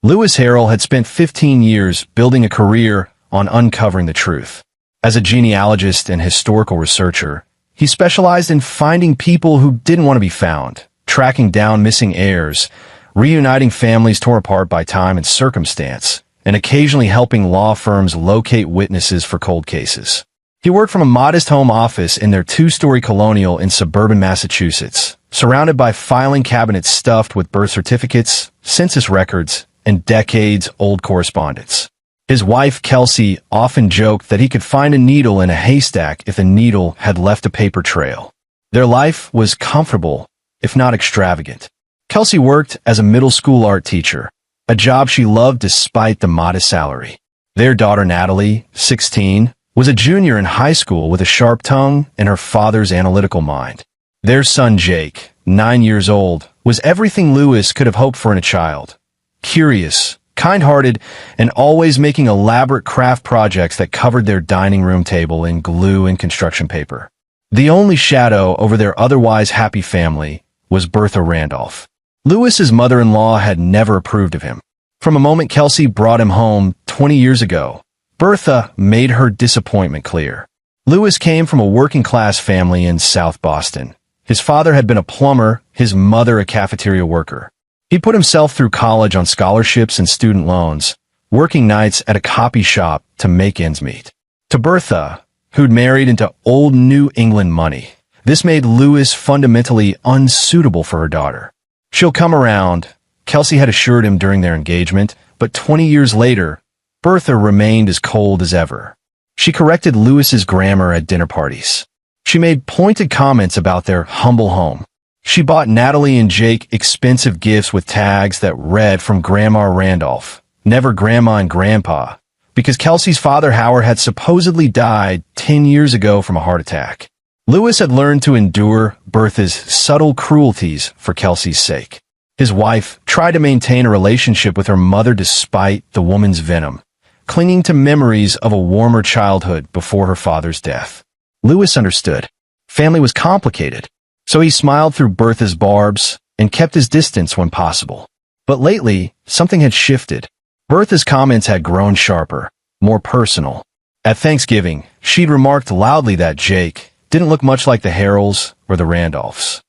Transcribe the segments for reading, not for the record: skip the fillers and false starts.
Lewis Harrell had spent 15 years building a career on uncovering the truth. As a genealogist and historical researcher, he specialized in finding people who didn't want to be found, tracking down missing heirs, reuniting families torn apart by time and circumstance, and occasionally helping law firms locate witnesses for cold cases. He worked from a modest home office in their two-story colonial in suburban Massachusetts, surrounded by filing cabinets stuffed with birth certificates, census records, and decades-old correspondence. His wife, Kelsey, often joked that he could find a needle in a haystack if the needle had left a paper trail. Their life was comfortable, if not extravagant. Kelsey worked as a middle school art teacher, a job she loved despite the modest salary. Their daughter, Natalie, 16, was a junior in high school with a sharp tongue and her father's analytical mind. Their son, Jake, 9 years old, was everything Lewis could have hoped for in a child. Curious, kind-hearted, and always making elaborate craft projects that covered their dining room table in glue and construction paper. The only shadow over their otherwise happy family was Bertha Randolph. Lewis's mother-in-law had never approved of him. From a moment Kelsey brought him home 20 years ago, Bertha made her disappointment clear. Lewis came from a working-class family in South Boston. His father had been a plumber, his mother a cafeteria worker. He put himself through college on scholarships and student loans, working nights at a copy shop to make ends meet. To Bertha, who'd married into old New England money, this made Lewis fundamentally unsuitable for her daughter. "She'll come around," Kelsey had assured him during their engagement, but 20 years later, Bertha remained as cold as ever. She corrected Lewis's grammar at dinner parties. She made pointed comments about their humble home. She bought Natalie and Jake expensive gifts with tags that read from Grandma Randolph, never Grandma and Grandpa, because Kelsey's father Howard had supposedly died 10 years ago from a heart attack. Lewis had learned to endure Bertha's subtle cruelties for Kelsey's sake. His wife tried to maintain a relationship with her mother despite the woman's venom, clinging to memories of a warmer childhood before her father's death. Lewis understood. Family was complicated, so he smiled through Bertha's barbs and kept his distance when possible. But lately, something had shifted. Bertha's comments had grown sharper, more personal. At Thanksgiving, she'd remarked loudly that Jake didn't look much like the Harrells or the Randolphs.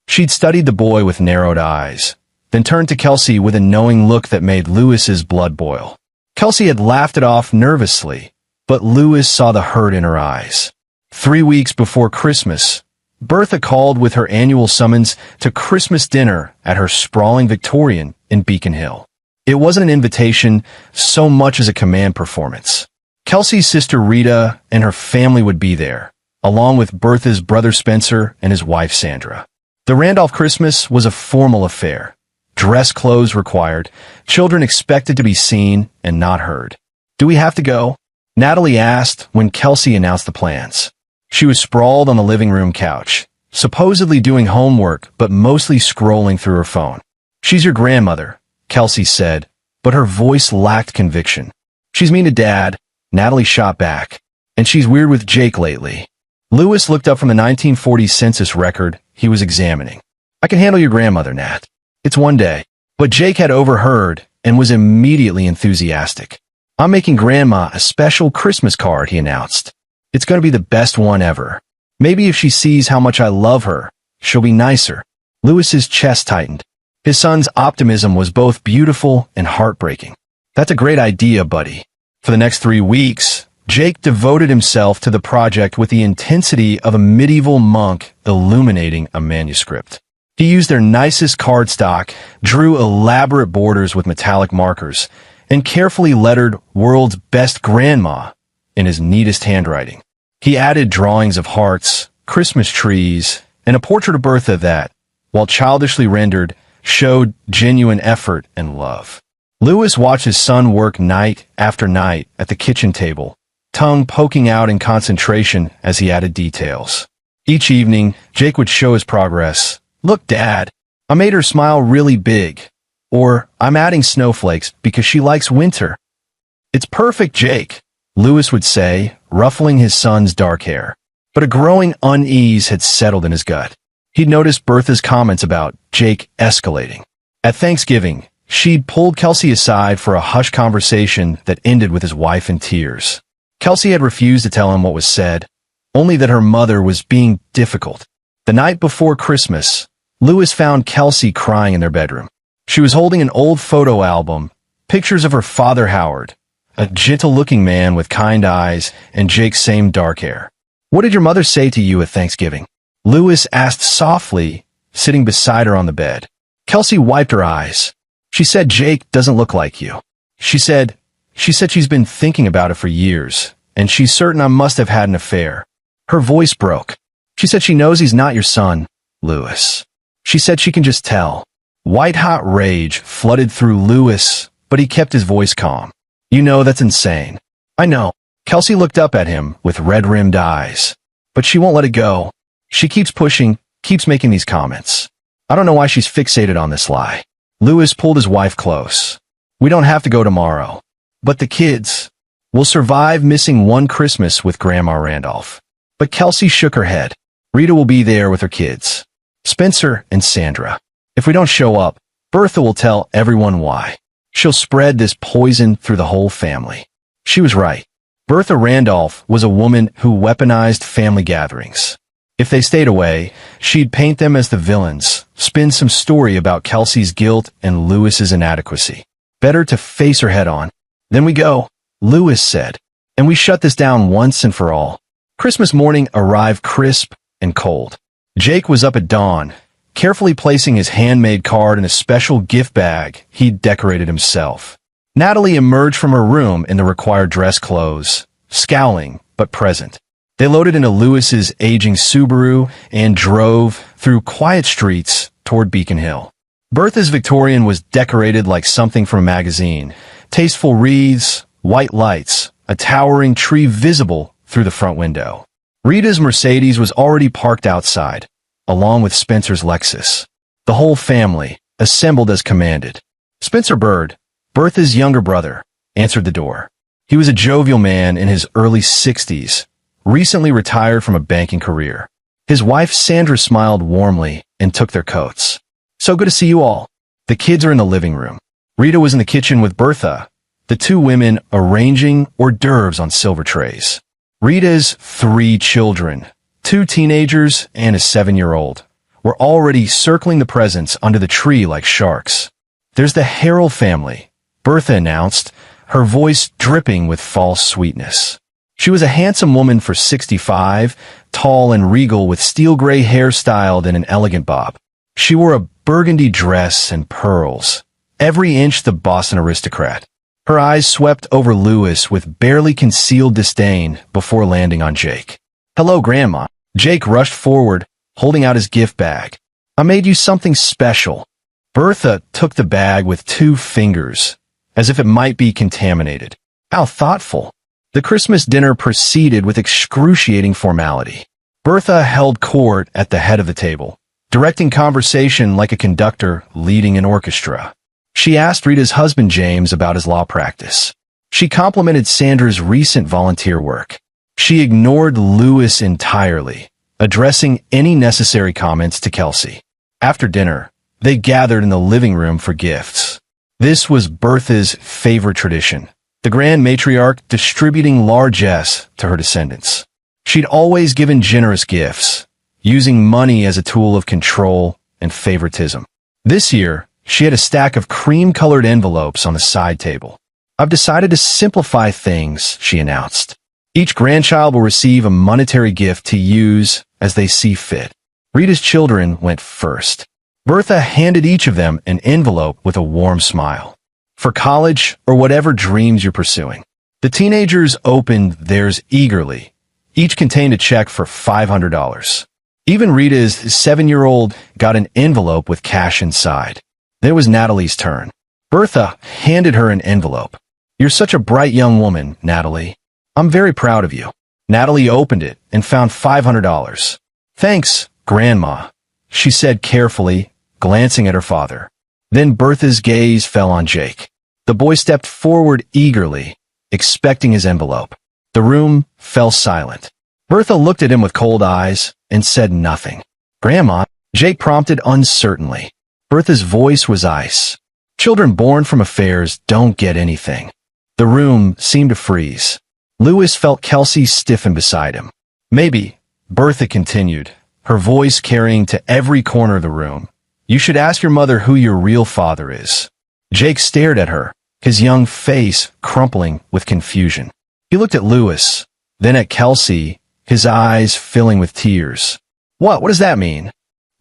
She'd studied the boy with narrowed eyes, then turned to Kelsey with a knowing look that made Lewis's blood boil. Kelsey had laughed it off nervously, but Lewis saw the hurt in her eyes. 3 weeks before Christmas, Bertha called with her annual summons to Christmas dinner at her sprawling Victorian in Beacon Hill. It wasn't an invitation so much as a command performance. Kelsey's sister Rita and her family would be there, along with Bertha's brother Spencer and his wife Sandra. The Randolph Christmas was a formal affair. Dress clothes required, children expected to be seen and not heard. "Do we have to go?" Natalie asked when Kelsey announced the plans. She was sprawled on the living room couch, supposedly doing homework but mostly scrolling through her phone. "She's your grandmother," Kelsey said, but her voice lacked conviction. "She's mean to Dad," Natalie shot back, "and she's weird with Jake lately." Lewis looked up from the 1940 census record he was examining. "I can handle your grandmother, Nat. It's one day." But Jake had overheard and was immediately enthusiastic. "I'm making Grandma a special Christmas card," he announced. "It's going to be the best one ever. Maybe if she sees how much I love her, she'll be nicer." Lewis's chest tightened. His son's optimism was both beautiful and heartbreaking. "That's a great idea, buddy." For the next 3 weeks, Jake devoted himself to the project with the intensity of a medieval monk illuminating a manuscript. He used their nicest cardstock, drew elaborate borders with metallic markers, and carefully lettered "World's Best Grandma" in his neatest handwriting. He added drawings of hearts, Christmas trees, and a portrait of Bertha that, while childishly rendered, showed genuine effort and love. Lewis watched his son work night after night at the kitchen table, tongue poking out in concentration as he added details. Each evening, Jake would show his progress. "Look, Dad, I made her smile really big." Or, "I'm adding snowflakes because she likes winter." "It's perfect, Jake," Lewis would say, ruffling his son's dark hair. But a growing unease had settled in his gut. He'd noticed Bertha's comments about Jake escalating. At Thanksgiving, She'd pulled Kelsey aside for a hushed conversation that ended with his wife in tears. Kelsey had refused to tell him what was said, only that her mother was being difficult. The night before Christmas, Lewis found Kelsey crying in their bedroom. She was holding an old photo album, pictures of her father Howard, a gentle-looking man with kind eyes, and Jake's same dark hair. "What did your mother say to you at Thanksgiving?" Lewis asked softly, sitting beside her on the bed. Kelsey wiped her eyes. "She said Jake doesn't look like you. She said she's been thinking about it for years, and she's certain I must have had an affair." Her voice broke. "She said she knows he's not your son, Lewis. She said she can just tell." White-hot rage flooded through Lewis, but he kept his voice calm. "You know that's insane." "I know." Kelsey looked up at him with red-rimmed eyes. "But she won't let it go. She keeps pushing, keeps making these comments. I don't know why she's fixated on this lie." Lewis pulled his wife close. "We don't have to go tomorrow. But the kids will survive missing one Christmas with Grandma Randolph." But Kelsey shook her head. "Rita will be there with her kids, Spencer and Sandra. If we don't show up, Bertha will tell everyone why. She'll spread this poison through the whole family." She was right. Bertha Randolph was a woman who weaponized family gatherings. If they stayed away, she'd paint them as the villains, spin some story about Kelsey's guilt and Lewis's inadequacy. Better to face her head on. "Then we go," Lewis said, "and we shut this down once and for all." Christmas morning arrived crisp and cold. Jake was up at dawn, carefully placing his handmade card in a special gift bag he'd decorated himself. Natalie emerged from her room in the required dress clothes, scowling but present. They loaded into Lewis's aging Subaru and drove through quiet streets toward Beacon Hill. Bertha's Victorian was decorated like something from a magazine. Tasteful wreaths, white lights, a towering tree visible through the front window. Rita's Mercedes was already parked outside, along with Spencer's Lexus. The whole family, assembled as commanded. Spencer Bird, Bertha's younger brother, answered the door. He was a jovial man in his early 60s, recently retired from a banking career. His wife Sandra smiled warmly and took their coats. "So good to see you all." The kids are in the living room. Rita was in the kitchen with Bertha, the two women arranging hors d'oeuvres on silver trays. Rita's 3 children, 2 teenagers and a 7-year-old, were already circling the presents under the tree like sharks. "There's the Harrell family," Bertha announced, her voice dripping with false sweetness. She was a handsome woman for 65, tall and regal with steel-gray hair styled in an elegant bob. She wore a burgundy dress and pearls, every inch the Boston aristocrat. Her eyes swept over Lewis with barely concealed disdain before landing on Jake. "Hello, Grandma." Jake rushed forward, holding out his gift bag. "I made you something special." Bertha took the bag with 2 fingers, as if it might be contaminated. How thoughtful. The Christmas dinner proceeded with excruciating formality. Bertha held court at the head of the table, directing conversation like a conductor leading an orchestra. She asked Rita's husband James about his law practice. She complimented Sandra's recent volunteer work. She ignored Lewis entirely, addressing any necessary comments to Kelsey. After dinner, they gathered in the living room for gifts. This was Bertha's favorite tradition, the grand matriarch distributing largesse to her descendants. She'd always given generous gifts, using money as a tool of control and favoritism. This year, she had a stack of cream-colored envelopes on the side table. "I've decided to simplify things," she announced. "Each grandchild will receive a monetary gift to use as they see fit." Rita's children went first. Bertha handed each of them an envelope with a warm smile. "For college or whatever dreams you're pursuing." The teenagers opened theirs eagerly. Each contained a check for $500. Even Rita's 7-year-old got an envelope with cash inside. Then it was Natalie's turn. Bertha handed her an envelope. "You're such a bright young woman, Natalie. I'm very proud of you." Natalie opened it and found $500. "Thanks, Grandma," she said carefully, glancing at her father. Then Bertha's gaze fell on Jake. The boy stepped forward eagerly, expecting his envelope. The room fell silent. Bertha looked at him with cold eyes and said nothing. "Grandma," Jake prompted uncertainly. Bertha's voice was ice. Children born from affairs don't get anything. The room seemed to freeze. Lewis felt Kelsey stiffen beside him. Maybe, Bertha continued, her voice carrying to every corner of the room. You should ask your mother who your real father is. Jake stared at her, his young face crumpling with confusion. He looked at Lewis, then at Kelsey, his eyes filling with tears. What does that mean?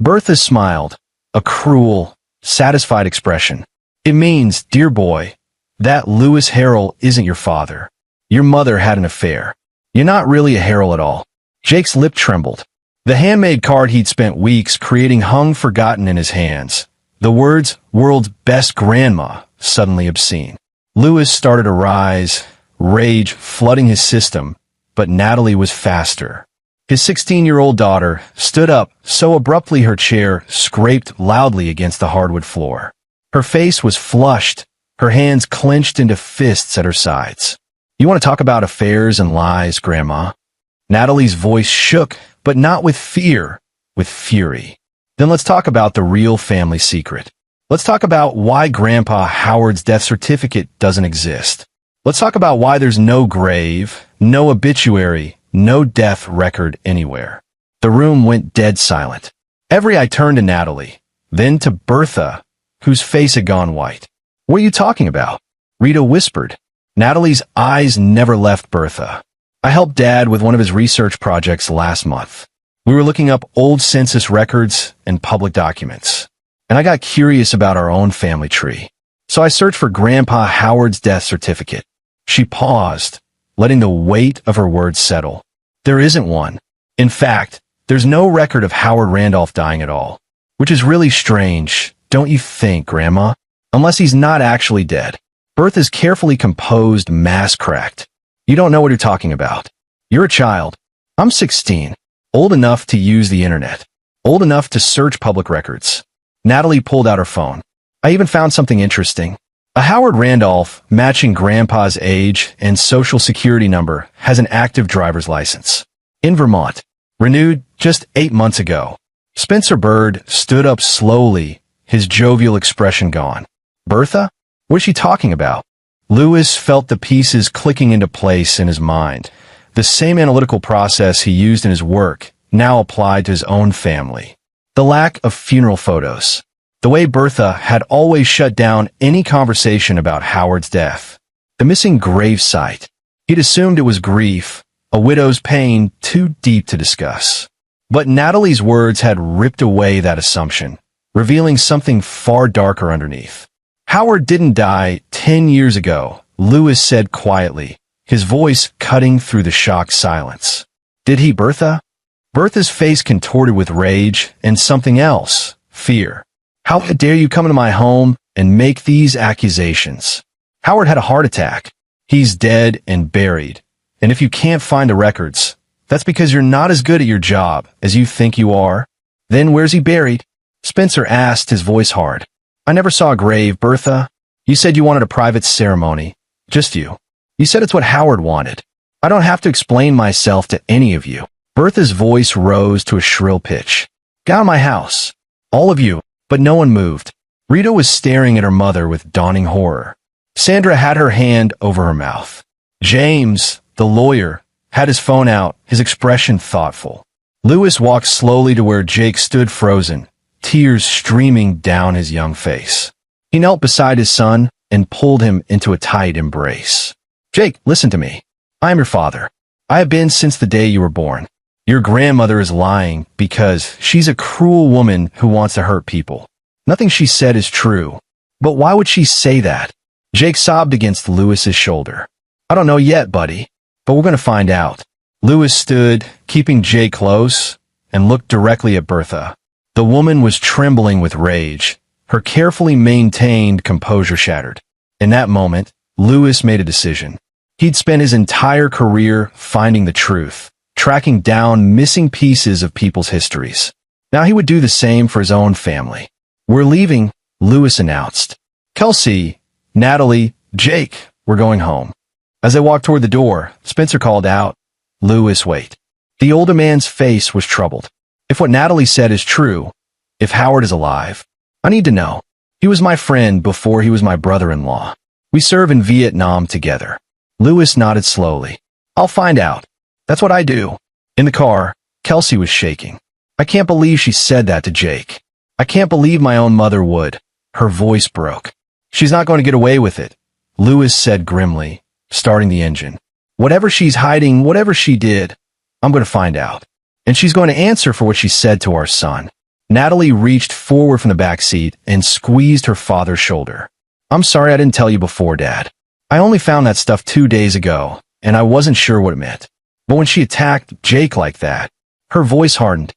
Bertha smiled, a cruel, satisfied expression. It means, dear boy, that Lewis Harrell isn't your father. Your mother had an affair. You're not really a Harrell at all. Jake's lip trembled. The handmade card he'd spent weeks creating hung forgotten in his hands. The words, world's best grandma, suddenly obscene. Lewis started to rise, rage flooding his system, but Natalie was faster. His 16-year-old daughter stood up so abruptly her chair scraped loudly against the hardwood floor. Her face was flushed, her hands clenched into fists at her sides. You want to talk about affairs and lies, Grandma? Natalie's voice shook, but not with fear, with fury. Then let's talk about the real family secret. Let's talk about why Grandpa Howard's death certificate doesn't exist. Let's talk about why there's no grave, no obituary, no death record anywhere. The room went dead silent. Every eye turned to Natalie, then to Bertha, whose face had gone white. What are you talking about? Rita whispered. Natalie's eyes never left Bertha. I helped Dad with one of his research projects last month. We were looking up old census records and public documents, and I got curious about our own family tree. So I searched for Grandpa Howard's death certificate. She paused, letting the weight of her words settle. There isn't one. In fact, there's no record of Howard Randolph dying at all, which is really strange, don't you think, Grandma? Unless he's not actually dead. Bertha's carefully composed mask cracked. You don't know what you're talking about. You're a child. I'm 16. Old enough to use the internet. Old enough to search public records. Natalie pulled out her phone. I even found something interesting. A Howard Randolph, matching Grandpa's age and social security number, has an active driver's license. In Vermont. Renewed just 8 months ago. Spencer Bird stood up slowly, his jovial expression gone. Bertha? What is she talking about? Lewis felt the pieces clicking into place in his mind. The same analytical process he used in his work, now applied to his own family. The lack of funeral photos. The way Bertha had always shut down any conversation about Howard's death. The missing grave site. He'd assumed it was grief, a widow's pain too deep to discuss. But Natalie's words had ripped away that assumption, revealing something far darker underneath. Howard didn't die 10 years ago, Lewis said quietly, his voice cutting through the shocked silence. Did he, Bertha? Bertha's face contorted with rage and something else, fear. How dare you come into my home and make these accusations? Howard had a heart attack. He's dead and buried. And if you can't find the records, that's because you're not as good at your job as you think you are. Then where's he buried? Spencer asked, his voice hard. I never saw a grave, Bertha. You said you wanted a private ceremony. Just you. You said it's what Howard wanted. I don't have to explain myself to any of you. Bertha's voice rose to a shrill pitch. Get out of my house. All of you. But no one moved. Rita was staring at her mother with dawning horror. Sandra had her hand over her mouth. James, the lawyer, had his phone out, his expression thoughtful. Lewis walked slowly to where Jake stood frozen, tears streaming down his young face. He knelt beside his son and pulled him into a tight embrace. Jake, listen to me. I am your father. I have been since the day you were born. Your grandmother is lying because she's a cruel woman who wants to hurt people. Nothing she said is true. But why would she say that? Jake sobbed against Lewis's shoulder. I don't know yet, buddy, but we're going to find out. Lewis stood, keeping Jake close, and looked directly at Bertha. The woman was trembling with rage, her carefully maintained composure shattered. In that moment, Lewis made a decision. He'd spent his entire career finding the truth, tracking down missing pieces of people's histories. Now he would do the same for his own family. We're leaving, Lewis announced. Kelsey, Natalie, Jake, we're going home. As they walked toward the door, Spencer called out, Lewis, wait. The older man's face was troubled. If what Natalie said is true, if Howard is alive, I need to know. He was my friend before he was my brother-in-law. We served in Vietnam together. Lewis nodded slowly. I'll find out. That's what I do. In the car, Kelsey was shaking. I can't believe she said that to Jake. I can't believe my own mother would. Her voice broke. She's not going to get away with it, Lewis said grimly, starting the engine. Whatever she's hiding, whatever she did, I'm going to find out. And she's going to answer for what she said to our son. Natalie reached forward from the back seat and squeezed her father's shoulder. I'm sorry I didn't tell you before, Dad. I only found that stuff 2 days ago, and I wasn't sure what it meant. But when she attacked Jake like that, her voice hardened.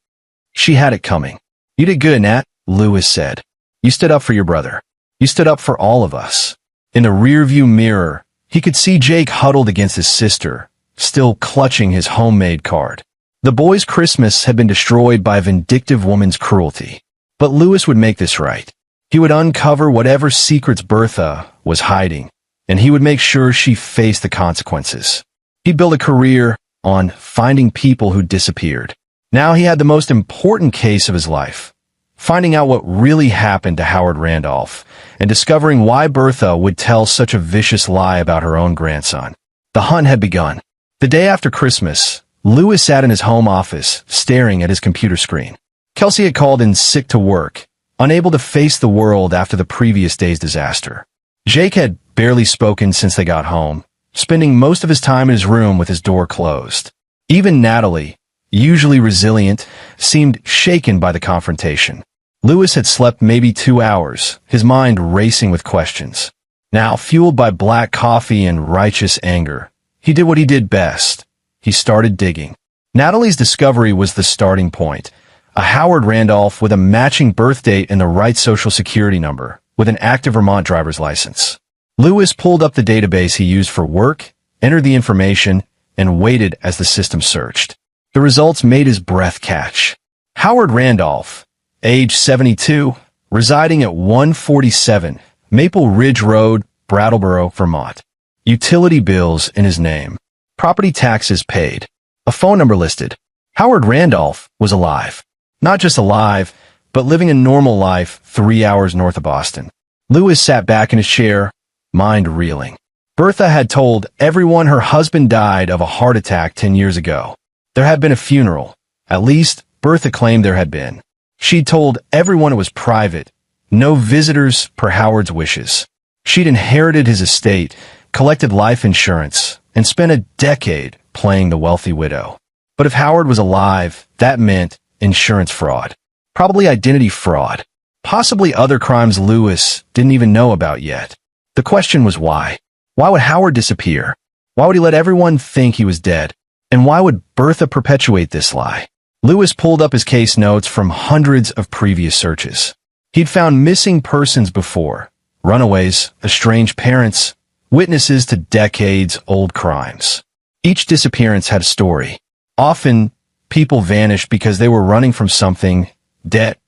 She had it coming. You did good, Nat, Lewis said. You stood up for your brother. You stood up for all of us. In the rearview mirror, he could see Jake huddled against his sister, still clutching his homemade card. The boy's Christmas had been destroyed by a vindictive woman's cruelty. But Lewis would make this right. He would uncover whatever secrets Bertha was hiding, and he would make sure she faced the consequences. He built a career on finding people who disappeared. Now he had the most important case of his life, finding out what really happened to Howard Randolph and discovering why Bertha would tell such a vicious lie about her own grandson. The hunt had begun. The day after Christmas, Lewis sat in his home office, staring at his computer screen. Kelsey had called in sick to work, unable to face the world after the previous day's disaster. Jake had barely spoken since they got home, spending most of his time in his room with his door closed. Even Natalie, usually resilient, seemed shaken by the confrontation. Lewis had slept maybe 2 hours, his mind racing with questions. Now, fueled by black coffee and righteous anger, he did what he did best. He started digging. Natalie's discovery was the starting point. A Howard Randolph with a matching birth date and the right social security number, with an active Vermont driver's license. Lewis pulled up the database he used for work, entered the information, and waited as the system searched. The results made his breath catch. Howard Randolph, age 72, residing at 147 Maple Ridge Road, Brattleboro, Vermont. Utility bills in his name. Property taxes paid. A phone number listed. Howard Randolph was alive. Not just alive, but living a normal life 3 hours north of Boston. Lewis sat back in his chair, mind reeling. Bertha had told everyone her husband died of a heart attack 10 years ago. There had been a funeral. At least, Bertha claimed there had been. She'd told everyone it was private. No visitors per Howard's wishes. She'd inherited his estate, collected life insurance, and spent a decade playing the wealthy widow. But if Howard was alive, that meant insurance fraud. Probably identity fraud. Possibly other crimes Lewis didn't even know about yet. The question was why? Why would Howard disappear? Why would he let everyone think he was dead? And why would Bertha perpetuate this lie? Lewis pulled up his case notes from hundreds of previous searches. He'd found missing persons before, runaways, estranged parents, witnesses to decades-old crimes. Each disappearance had a story. Often, people vanished because they were running from something: debt,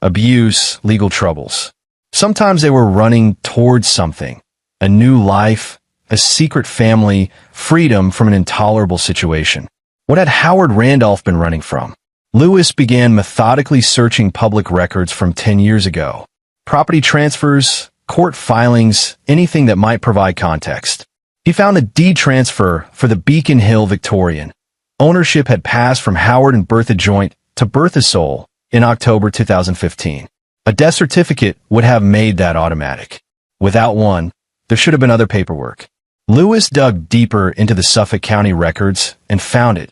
abuse, legal troubles. Sometimes they were running towards something: a new life, a secret family, freedom from an intolerable situation. What had Howard Randolph been running from? Lewis began methodically searching public records from 10 years ago. Property transfers, court filings, anything that might provide context. He found a deed transfer for the Beacon Hill Victorian. Ownership had passed from Howard and Bertha joint to Bertha sole in October 2015. A death certificate would have made that automatic. Without one, there should have been other paperwork. Lewis dug deeper into the Suffolk County records and found it.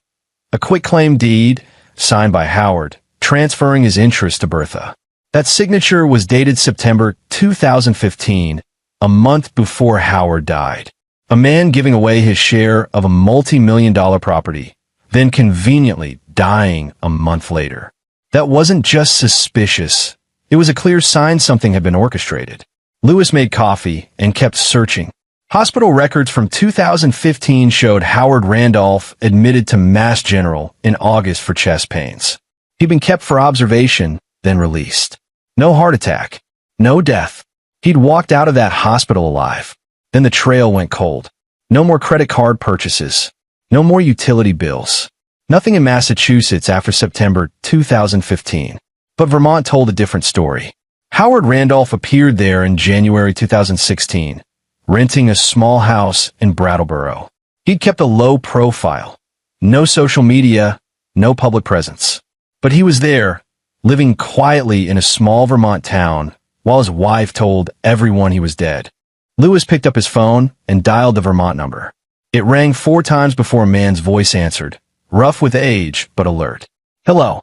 A quitclaim deed, signed by Howard, transferring his interest to Bertha. That signature was dated September 2015, a month before Howard died. A man giving away his share of a multi-million-dollar property, then conveniently dying a month later. That wasn't just suspicious. It was a clear sign something had been orchestrated. Lewis made coffee and kept searching. Hospital records from 2015 showed Howard Randolph admitted to Mass General in August for chest pains. He'd been kept for observation, then released. No heart attack. No death. He'd walked out of that hospital alive. Then the trail went cold. No more credit card purchases. No more utility bills. Nothing in Massachusetts after September 2015. But Vermont told a different story. Howard Randolph appeared there in January 2016, renting a small house in Brattleboro. He'd kept a low profile. No social media, no public presence. But he was there, living quietly in a small Vermont town, while his wife told everyone he was dead. Lewis picked up his phone and dialed the Vermont number. It rang 4 times before a man's voice answered, rough with age, but alert. Hello.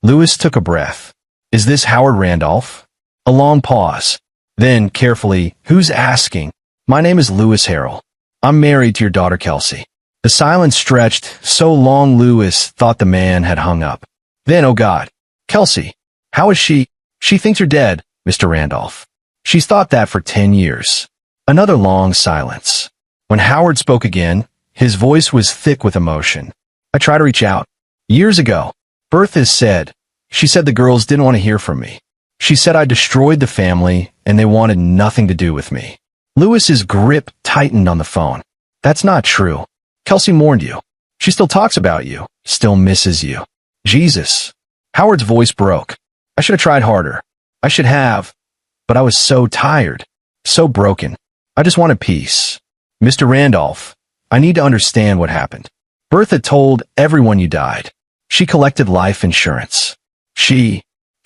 Lewis took a breath. Is this Howard Randolph? A long pause. Then, carefully, who's asking? My name is Lewis Harrell. I'm married to your daughter Kelsey. The silence stretched so long Lewis thought the man had hung up. Then, oh God. Kelsey. How is she? She thinks you're dead, Mr. Randolph. She's thought that for 10 years. Another long silence. When Howard spoke again, his voice was thick with emotion. I tried to reach out. Years ago, Bertha said, she said the girls didn't want to hear from me. She said I destroyed the family and they wanted nothing to do with me. Lewis's grip tightened on the phone. That's not true. Kelsey mourned you. She still talks about you, still misses you. Jesus. Howard's voice broke. I should have tried harder. I should have. But I was so tired, so broken. I just wanted peace. Mr. Randolph, I need to understand what happened. Bertha told everyone you died. She collected life insurance. She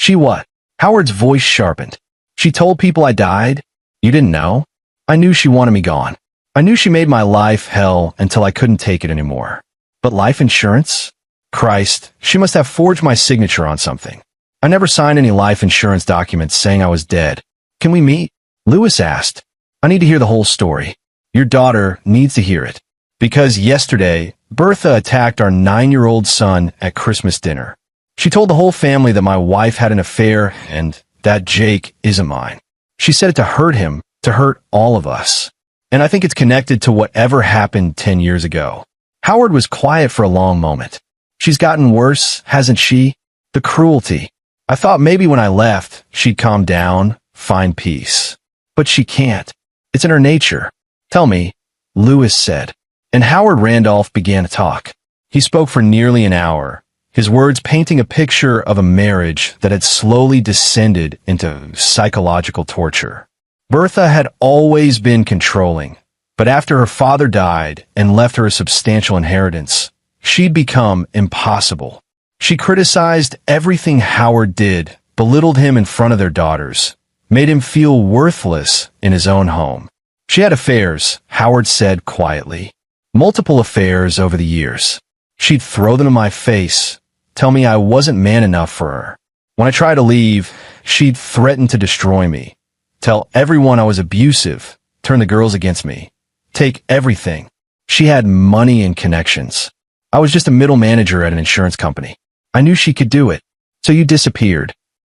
what? Howard's voice sharpened. She told people I died? You didn't know? I knew she wanted me gone. I knew she made my life hell until I couldn't take it anymore. But life insurance? Christ, she must have forged my signature on something. I never signed any life insurance documents saying I was dead. Can we meet? Lewis asked. I need to hear the whole story. Your daughter needs to hear it. Because yesterday, Bertha attacked our 9-year-old son at Christmas dinner. She told the whole family that my wife had an affair and that Jake isn't mine. She said it to hurt him, to hurt all of us. And I think it's connected to whatever happened 10 years ago. Howard was quiet for a long moment. She's gotten worse, hasn't she? The cruelty. I thought maybe when I left, she'd calm down, find peace. But she can't. It's in her nature. Tell me, Lewis said. And Howard Randolph began to talk. He spoke for nearly an hour, his words painting a picture of a marriage that had slowly descended into psychological torture. Bertha had always been controlling, but after her father died and left her a substantial inheritance, she'd become impossible. She criticized everything Howard did, belittled him in front of their daughters, made him feel worthless in his own home. She had affairs, Howard said quietly. Multiple affairs over the years. She'd throw them in my face, tell me I wasn't man enough for her. When I tried to leave, she'd threaten to destroy me, tell everyone I was abusive, turn the girls against me, take everything. She had money and connections. I was just a middle manager at an insurance company. I knew she could do it. So you disappeared.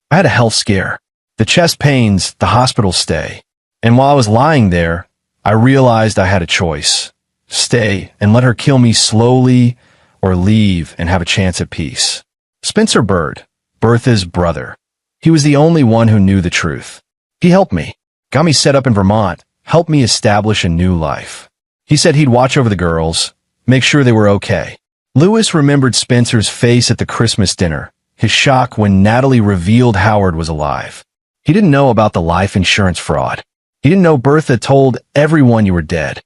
I had a health scare. The chest pains, the hospital stay. And while I was lying there, I realized I had a choice. Stay and let her kill me slowly, or leave and have a chance at peace. Spencer Bird, Bertha's brother. He was the only one who knew the truth. He helped me, got me set up in Vermont, helped me establish a new life. He said he'd watch over the girls, make sure they were okay. Lewis remembered Spencer's face at the Christmas dinner, his shock when Natalie revealed Howard was alive. He didn't know about the life insurance fraud. He didn't know Bertha told everyone you were dead.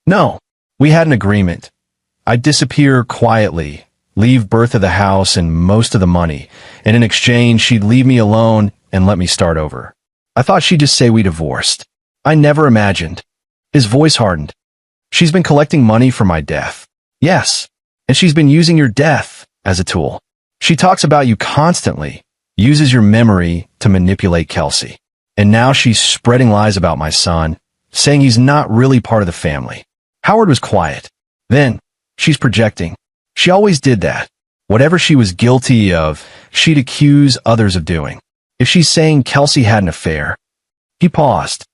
No, we had an agreement. I'd disappear quietly, leave Bertha the house and most of the money, and in exchange she'd leave me alone and let me start over. I thought she'd just say we divorced. I never imagined. His voice hardened. She's been collecting money for my death. Yes, and she's been using your death as a tool. She talks about you constantly, uses your memory to manipulate Kelsey. And now she's spreading lies about my son, saying he's not really part of the family. Howard was quiet. Then, she's projecting. She always did that. Whatever she was guilty of, she'd accuse others of doing. If she's saying Kelsey had an affair. He paused.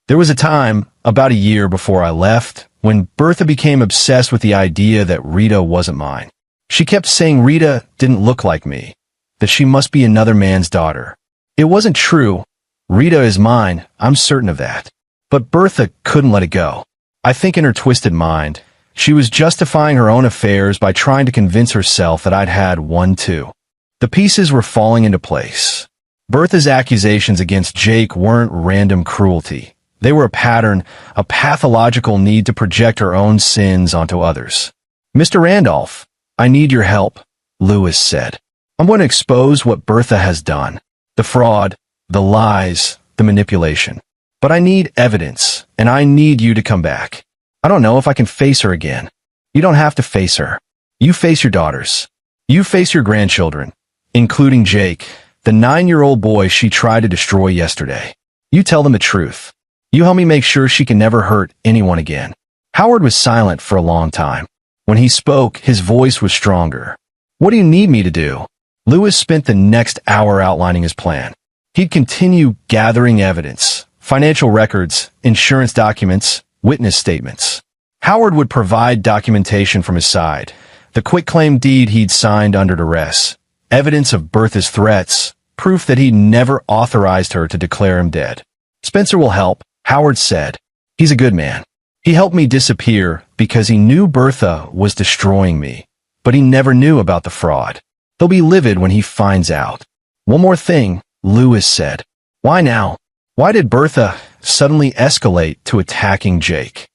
There was a time, about a year before I left, when Bertha became obsessed with the idea that Rita wasn't mine. She kept saying Rita didn't look like me, that she must be another man's daughter. It wasn't true. Rita is mine, I'm certain of that. But Bertha couldn't let it go. I think in her twisted mind, she was justifying her own affairs by trying to convince herself that I'd had one too. The pieces were falling into place. Bertha's accusations against Jake weren't random cruelty. They were a pattern, a pathological need to project her own sins onto others. "Mr. Randolph, I need your help," Lewis said. "I'm going to expose what Bertha has done. The fraud, the lies, the manipulation. But I need evidence, and I need you to come back. I don't know if I can face her again." "You don't have to face her. You face your daughters. You face your grandchildren, including Jake, the 9-year-old boy she tried to destroy yesterday. You tell them the truth. You help me make sure she can never hurt anyone again." Howard was silent for a long time. When he spoke, his voice was stronger. "What do you need me to do?" Lewis spent the next hour outlining his plan. He'd continue gathering evidence, financial records, insurance documents, witness statements. Howard would provide documentation from his side, the quitclaim deed he'd signed under duress, evidence of Bertha's threats, proof that he'd never authorized her to declare him dead. "Spencer will help," Howard said. "He's a good man. He helped me disappear because he knew Bertha was destroying me, but he never knew about the fraud. He'll be livid when he finds out." "One more thing," Lewis said. "Why now? Why did Bertha suddenly escalate to attacking Jake?"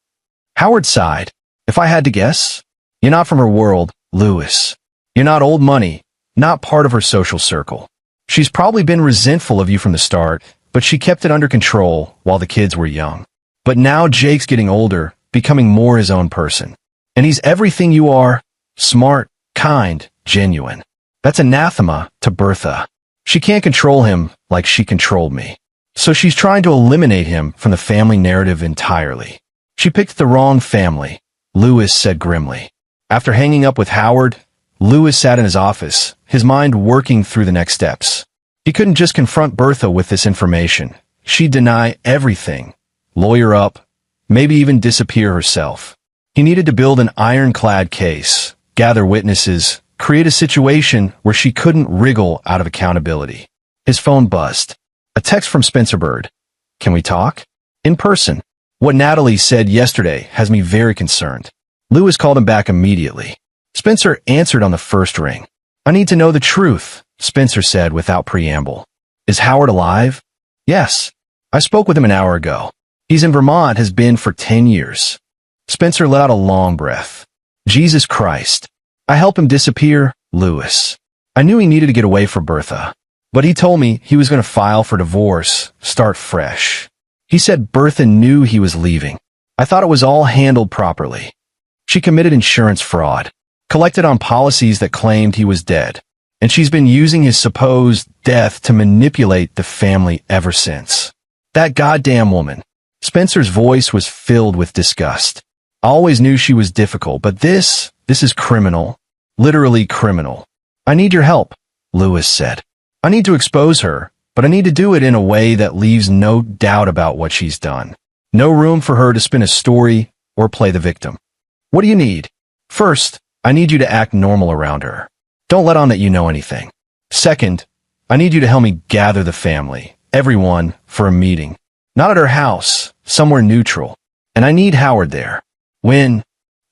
Howard sighed. "If I had to guess, you're not from her world, Lewis. You're not old money, not part of her social circle. She's probably been resentful of you from the start, but she kept it under control while the kids were young. But now Jake's getting older, becoming more his own person. And he's everything you are, smart, kind, genuine. That's anathema to Bertha. She can't control him like she controlled me. So she's trying to eliminate him from the family narrative entirely. She picked the wrong family," Lewis said grimly. After hanging up with Howard, Lewis sat in his office, his mind working through the next steps. He couldn't just confront Bertha with this information. She'd deny everything, lawyer up, maybe even disappear herself. He needed to build an ironclad case, gather witnesses, create a situation where she couldn't wriggle out of accountability. His phone buzzed. A text from Spencer Bird. "Can we talk?" "In person. What Natalie said yesterday has me very concerned." Lewis called him back immediately. Spencer answered on the first ring. "I need to know the truth," Spencer said without preamble. "Is Howard alive?" "Yes. I spoke with him an hour ago. He's in Vermont, has been for 10 years. Spencer let out a long breath. "Jesus Christ. I helped him disappear, Lewis. I knew he needed to get away from Bertha. But he told me he was going to file for divorce, start fresh. He said Bertha knew he was leaving. I thought it was all handled properly. She committed insurance fraud, collected on policies that claimed he was dead, and she's been using his supposed death to manipulate the family ever since. That goddamn woman." Spencer's voice was filled with disgust. "I always knew she was difficult, but this is criminal. Literally criminal. I need your help," Lewis said. "I need to expose her, but I need to do it in a way that leaves no doubt about what she's done. No room for her to spin a story or play the victim." "What do you need?" "First, I need you to act normal around her. Don't let on that you know anything. Second, I need you to help me gather the family, everyone, for a meeting. Not at her house, somewhere neutral. And I need Howard there. When?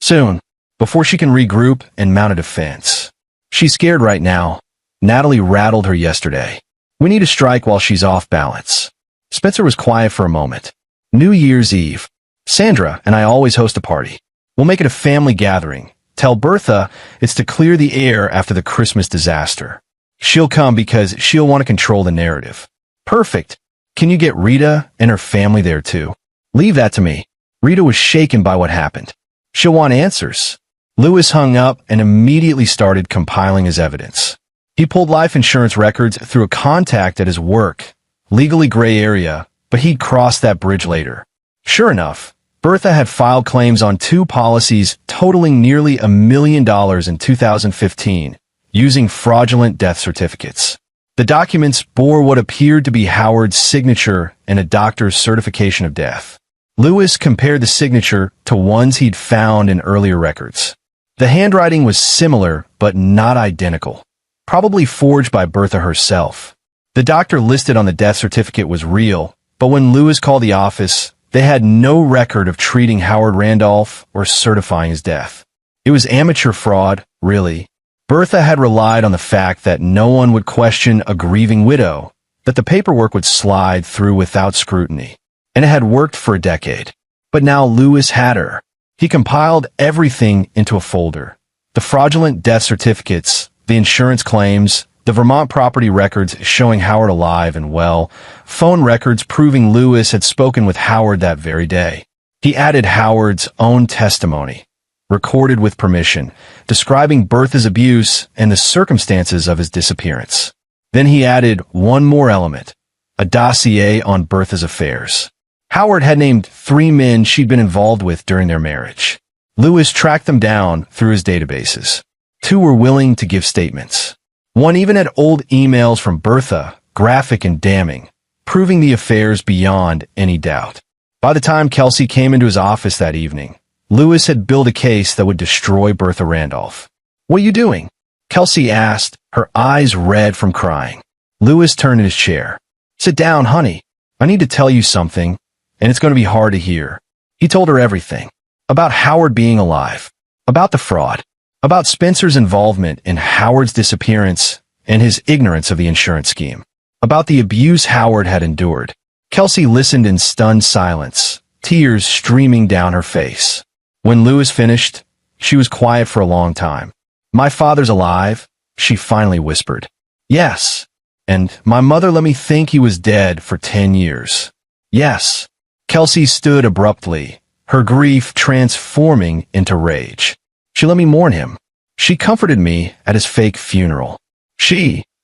Soon, before she can regroup and mount a defense. She's scared right now. Natalie rattled her yesterday. We need to strike while she's off balance." Spencer was quiet for a moment. "New Year's Eve. Sandra and I always host a party. We'll make it a family gathering. Tell Bertha it's to clear the air after the Christmas disaster. She'll come because she'll want to control the narrative." "Perfect. Can you get Rita and her family there too?" "Leave that to me." Rita was shaken by what happened. "She'll want answers." Lewis hung up and immediately started compiling his evidence. He pulled life insurance records through a contact at his work, legally gray area, but he'd cross that bridge later. Sure enough, Bertha had filed claims on 2 policies totaling nearly $1 million in 2015, using fraudulent death certificates. The documents bore what appeared to be Howard's signature and a doctor's certification of death. Lewis compared the signature to ones he'd found in earlier records. The handwriting was similar, but not identical. Probably forged by Bertha herself. The doctor listed on the death certificate was real, but when Lewis called the office, they had no record of treating Howard Randolph or certifying his death. It was amateur fraud, really. Bertha had relied on the fact that no one would question a grieving widow, that the paperwork would slide through without scrutiny. And it had worked for a decade. But now Lewis had her. He compiled everything into a folder. The fraudulent death certificates, the insurance claims, the Vermont property records showing Howard alive and well, phone records proving Lewis had spoken with Howard that very day. He added Howard's own testimony, recorded with permission, describing Bertha's abuse and the circumstances of his disappearance. Then he added one more element, a dossier on Bertha's affairs. Howard had named 3 men she'd been involved with during their marriage. Lewis tracked them down through his databases. 2 were willing to give statements. 1 even had old emails from Bertha, graphic and damning, proving the affairs beyond any doubt. By the time Kelsey came into his office that evening, Lewis had built a case that would destroy Bertha Randolph. "What are you doing?" Kelsey asked, her eyes red from crying. Lewis turned in his chair. "Sit down, honey. I need to tell you something, and it's going to be hard to hear." He told her everything. About Howard being alive. About the fraud. About Spencer's involvement in Howard's disappearance and his ignorance of the insurance scheme. About the abuse Howard had endured. Kelsey listened in stunned silence, tears streaming down her face. When Lewis finished, she was quiet for a long time. "My father's alive," she finally whispered. "Yes. And my mother let me think he was dead for 10 years. Yes." Kelsey stood abruptly, her grief transforming into rage. "She let me mourn him. She comforted me at his fake funeral.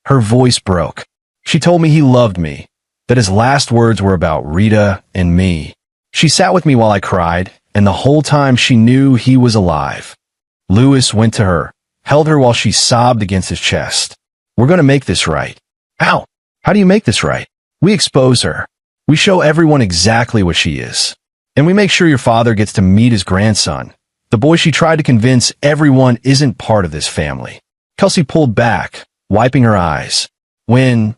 Her voice broke. She told me he loved me, that his last words were about Rita and me. She sat with me while I cried, and the whole time she knew he was alive." Lewis went to her, held her while she sobbed against his chest. "We're going to make this right." "How? How do you make this right?" "We expose her. We show everyone exactly what she is. And we make sure your father gets to meet his grandson, the boy she tried to convince everyone isn't part of this family." Kelsey pulled back, wiping her eyes. "When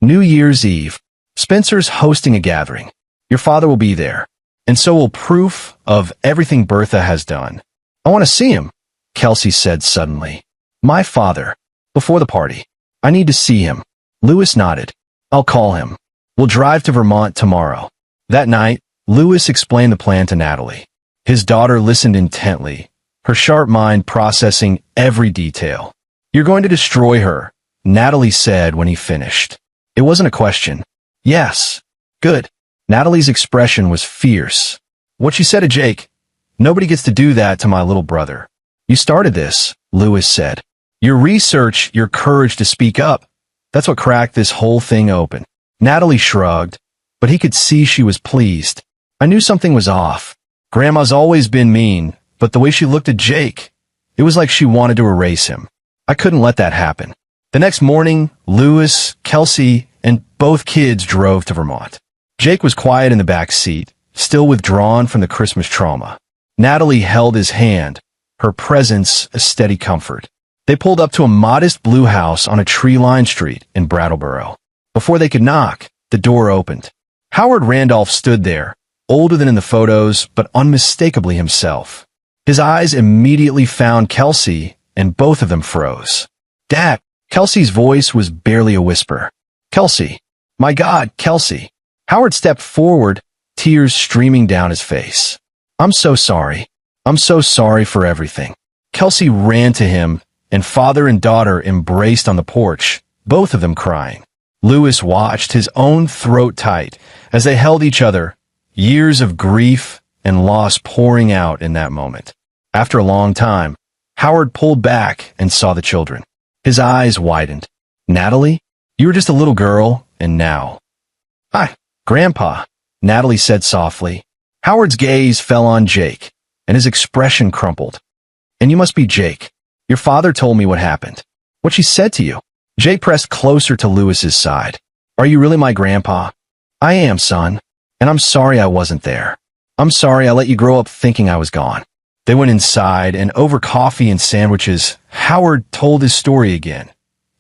New Year's Eve, Spencer's hosting a gathering. Your father will be there, and so will proof of everything Bertha has done." "I want to see him," Kelsey said suddenly. "My father. Before the party. I need to see him." Lewis nodded. "I'll call him. We'll drive to Vermont tomorrow." That night, Lewis explained the plan to Natalie. His daughter listened intently, her sharp mind processing every detail. "You're going to destroy her," Natalie said when he finished. It wasn't a question. "Yes." "Good." Natalie's expression was fierce. "What she said to Jake, nobody gets to do that to my little brother." "You started this," Lewis said. "Your research, your courage to speak up, that's what cracked this whole thing open." Natalie shrugged, but he could see she was pleased. "I knew something was off. Grandma's always been mean, but the way she looked at Jake, it was like she wanted to erase him. I couldn't let that happen." The next morning, Lewis, Kelsey, and both kids drove to Vermont. Jake was quiet in the back seat, still withdrawn from the Christmas trauma. Natalie held his hand, her presence a steady comfort. They pulled up to a modest blue house on a tree-lined street in Brattleboro. Before they could knock, the door opened. Howard Randolph stood there, older than in the photos, but unmistakably himself. His eyes immediately found Kelsey, and both of them froze. "Dad!" Kelsey's voice was barely a whisper. "Kelsey! My God, Kelsey!" Howard stepped forward, tears streaming down his face. "I'm so sorry. I'm so sorry for everything." Kelsey ran to him, and father and daughter embraced on the porch, both of them crying. Lewis watched, his own throat tight, as they held each other, years of grief and loss pouring out in that moment. After a long time, Howard pulled back and saw the children. His eyes widened. "Natalie, you were just a little girl, and now—" "Hi, Grandpa," Natalie said softly. Howard's gaze fell on Jake, and his expression crumpled. "And you must be Jake. Your father told me what happened. What she said to you." Jake pressed closer to Lewis's side. "Are you really my grandpa?" "I am, son. And I'm sorry I wasn't there. I'm sorry I let you grow up thinking I was gone." They went inside, and over coffee and sandwiches, Howard told his story again,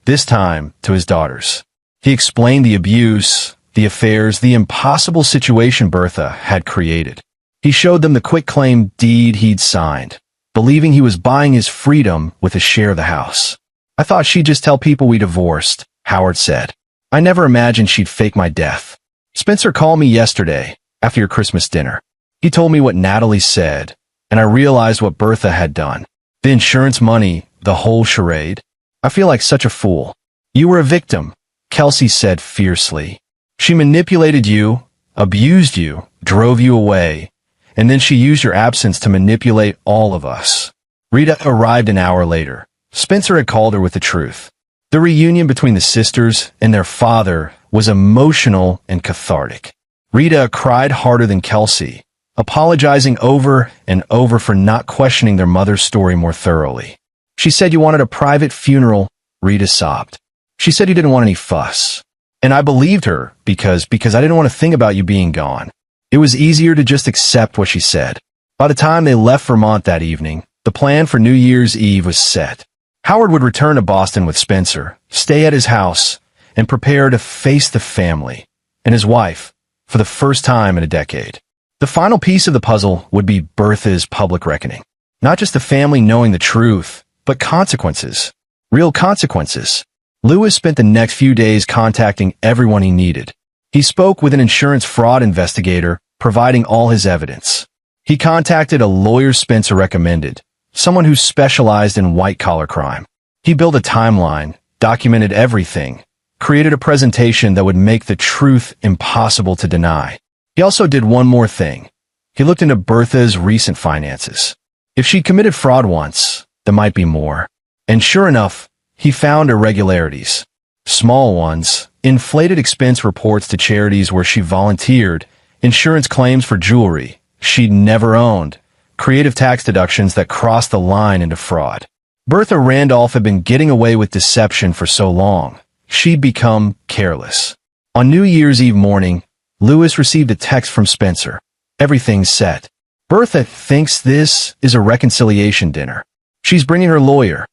this time to his daughters. He explained the abuse, the affairs, the impossible situation Bertha had created. He showed them the quitclaim deed he'd signed, believing he was buying his freedom with a share of the house. "I thought she'd just tell people we divorced," Howard said. I never imagined she'd fake my death. Spencer called me yesterday, after your Christmas dinner. He told me what Natalie said, and I realized what Bertha had done. The insurance money, the whole charade. I feel like such a fool. You were a victim, Kelsey said fiercely. She manipulated you, abused you, drove you away, and then she used your absence to manipulate all of us. Rita arrived an hour later. Spencer had called her with the truth. The reunion between the sisters and their father was emotional and cathartic. Rita cried harder than Kelsey, apologizing over and over for not questioning their mother's story more thoroughly. She said you wanted a private funeral, Rita sobbed. She said you didn't want any fuss. And I believed her because I didn't want to think about you being gone. It was easier to just accept what she said. By the time they left Vermont that evening, the plan for New Year's Eve was set. Howard would return to Boston with Spencer, stay at his house, and prepare to face the family and his wife for the first time in a decade. The final piece of the puzzle would be Bertha's public reckoning. Not just the family knowing the truth, but consequences. Real consequences. Lewis spent the next few days contacting everyone he needed. He spoke with an insurance fraud investigator, providing all his evidence. He contacted a lawyer Spencer recommended, someone who specialized in white-collar crime. He built a timeline, documented everything, created a presentation that would make the truth impossible to deny. He also did one more thing. He looked into Bertha's recent finances. If she committed fraud once, there might be more. And sure enough, he found irregularities. Small ones, inflated expense reports to charities where she volunteered, insurance claims for jewelry she'd never owned, creative tax deductions that crossed the line into fraud. Bertha Randolph had been getting away with deception for so long, she'd become careless. On New Year's Eve morning, Lewis received a text from Spencer. Everything's set. Bertha thinks this is a reconciliation dinner. She's bringing her lawyer,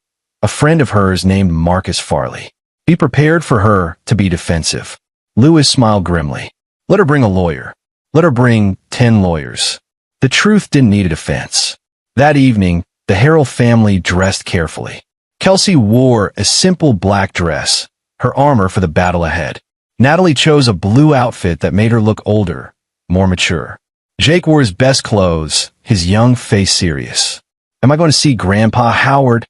a friend of hers named Marcus Farley. Be prepared for her to be defensive. Lewis smiled grimly. Let her bring a lawyer. Let her bring 10 lawyers. The truth didn't need a defense. That evening, the Harrell family dressed carefully. Kelsey wore a simple black dress, her armor for the battle ahead. Natalie chose a blue outfit that made her look older, more mature. Jake wore his best clothes, his young face serious. Am I going to see Grandpa Howard?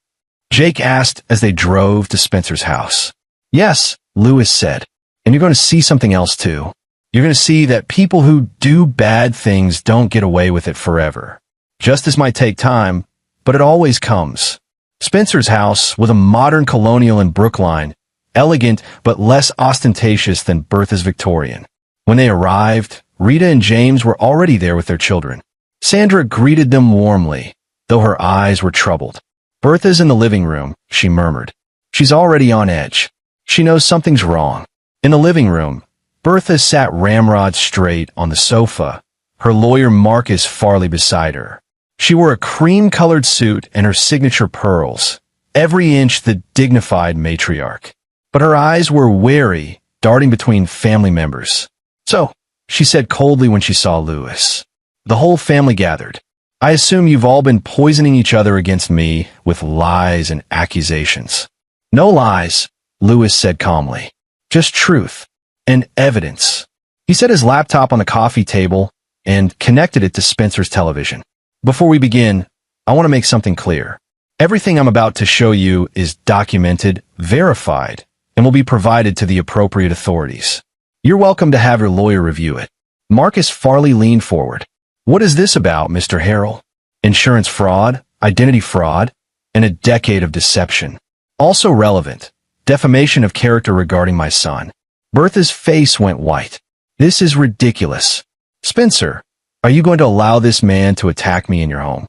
Jake asked as they drove to Spencer's house. Yes, Lewis said. And you're going to see something else too. You're going to see that people who do bad things don't get away with it forever. Justice might take time, but it always comes. Spencer's house was a modern colonial in Brookline, elegant but less ostentatious than Bertha's Victorian. When they arrived, Rita and James were already there with their children. Sandra greeted them warmly, though her eyes were troubled. Bertha's in the living room, she murmured. She's already on edge. She knows something's wrong. In the living room, Bertha sat ramrod straight on the sofa, her lawyer Marcus Farley beside her. She wore a cream-colored suit and her signature pearls, every inch the dignified matriarch. But her eyes were wary, darting between family members. So, she said coldly when she saw Lewis. The whole family gathered. I assume you've all been poisoning each other against me with lies and accusations. No lies, Lewis said calmly. Just truth. And evidence. He set his laptop on the coffee table and connected it to Spencer's television. Before we begin, I want to make something clear. Everything I'm about to show you is documented, verified, and will be provided to the appropriate authorities. You're welcome to have your lawyer review it. Marcus Farley leaned forward. What is this about, Mr. Harrell? Insurance fraud, identity fraud, and a decade of deception. Also relevant, defamation of character regarding my son. Bertha's face went white. This is ridiculous. Spencer, are you going to allow this man to attack me in your home?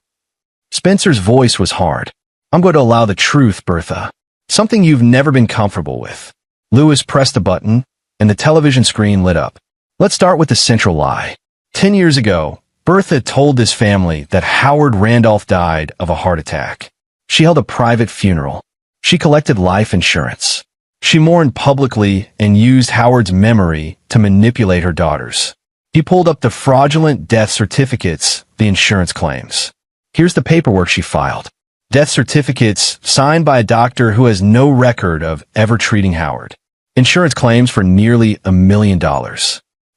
Spencer's voice was hard. I'm going to allow the truth, Bertha. Something you've never been comfortable with. Lewis pressed a button, and the television screen lit up. Let's start with the central lie. 10 years ago, Bertha told this family that Howard Randolph died of a heart attack. She held a private funeral. She collected life insurance. She mourned publicly and used Howard's memory to manipulate her daughters. He pulled up the fraudulent death certificates, the insurance claims. Here's the paperwork she filed. Death certificates signed by a doctor who has no record of ever treating Howard. Insurance claims for nearly $1 million.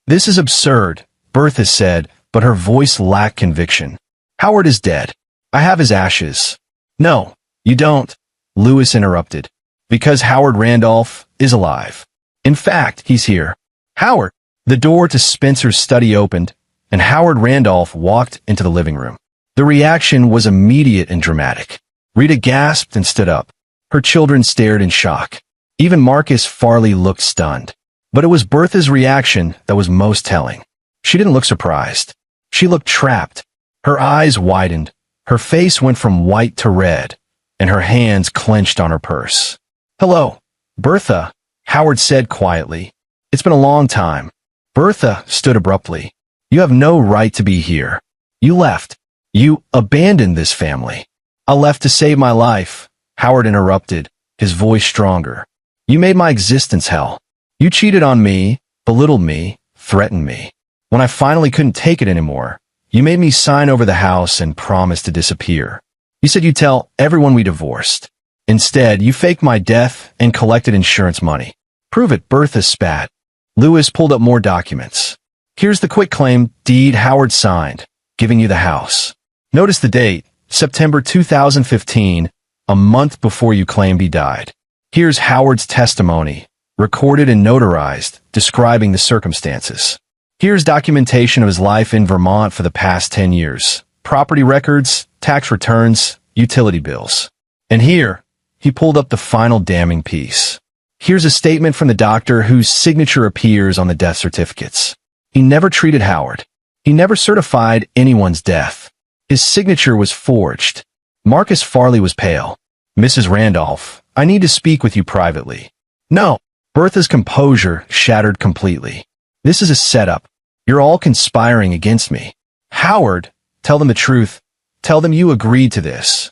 This is absurd, Bertha said, but her voice lacked conviction. Howard is dead. I have his ashes. No, you don't, Lewis interrupted. Because Howard Randolph is alive. In fact, he's here. Howard! The door to Spencer's study opened, and Howard Randolph walked into the living room. The reaction was immediate and dramatic. Rita gasped and stood up. Her children stared in shock. Even Marcus Farley looked stunned. But it was Bertha's reaction that was most telling. She didn't look surprised. She looked trapped. Her eyes widened. Her face went from white to red, and her hands clenched on her purse. Hello, Bertha, Howard said quietly. It's been a long time. Bertha stood abruptly. You have no right to be here. You left. You abandoned this family. I left to save my life, Howard interrupted, his voice stronger. You made my existence hell. You cheated on me, belittled me, threatened me. When I finally couldn't take it anymore, you made me sign over the house and promise to disappear. You said you'd tell everyone we divorced. Instead, you faked my death and collected insurance money. Prove it, Bertha spat. Lewis pulled up more documents. Here's the quitclaim deed Howard signed, giving you the house. Notice the date, September 2015, a month before you claimed he died. Here's Howard's testimony, recorded and notarized, describing the circumstances. Here's documentation of his life in Vermont for the past 10 years. Property records, tax returns, utility bills. And here, he pulled up the final damning piece. Here's a statement from the doctor whose signature appears on the death certificates. He never treated Howard. He never certified anyone's death. His signature was forged. Marcus Farley was pale. Mrs. Randolph, I need to speak with you privately. No. Bertha's composure shattered completely. This is a setup. You're all conspiring against me. Howard, tell them the truth. Tell them you agreed to this.